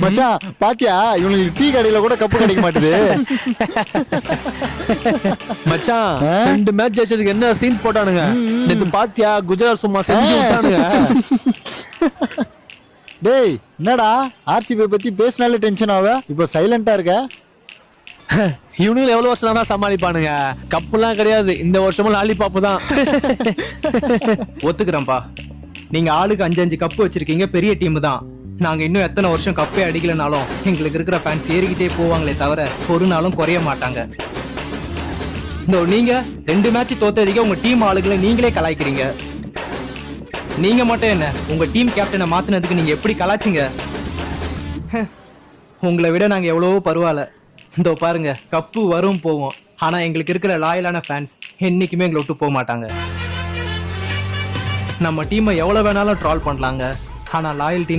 மச்சான் பாத்தியா இவனுக்கு டீ கடையில கூட கப்பு கிடைக்க மாட்டுது. மச்சான் 2 மேட்ச் ஜெயிச்சதுக்கு என்ன சீன் போட்டானுங்க. நேத்து பாத்தியா குஜராத் சும்மா செஞ்சு விட்டானுங்க. டேய் என்னடா ஆர்சிபி பத்தி பேசினாலே டென்ஷன் ஆவ, இப்ப சைலண்டா இருக்க. இவனுங்க எவ்வளவு வருஷம் தானே சமாளிப்பானுங்க. கப்புலாம் கிடையாது, இந்த வருஷமும் லாலிபாப்பு தான். ஒத்துக்கிறேன்ப்பா, நீங்க ஆளுக்கு 5 கப்பு வச்சிருக்கீங்க, பெரிய டீம் தான். நாங்க இன்னும் எத்தனை வருஷம் கப்பே அடிக்கலனாலும் எங்களுக்கு இருக்கிற ஃபேன்ஸ் ஏறிக்கிட்டே போவாங்களே தவிர ஒரு நாளும் குறைய மாட்டாங்க. இந்த நீங்க 2 மேட்ச் தோத்ததுக்கு உங்க டீம் ஆளுகளை நீங்களே கலாய்க்கிறீங்க. நீங்க மட்டும் என்ன, உங்க டீம் கேப்டனை மாத்தினதுக்கு நீங்க எப்படி கலாச்சிங்க? உங்களை விட நாங்க எவ்வளவோ பரவாயில்ல. இதோ பாருங்க, கப்பு வரும் போவோம், ஆனா எங்களுக்கு இருக்கிற லாயலான ஃபேன்ஸ் என்னைக்குமே எங்களை விட்டு போக மாட்டாங்க. நம்ம டீமை எவ்வளவு வேணாலும் ட்ரால் பண்ணலாங்க, ஆனா லாயல்ட்டின்னு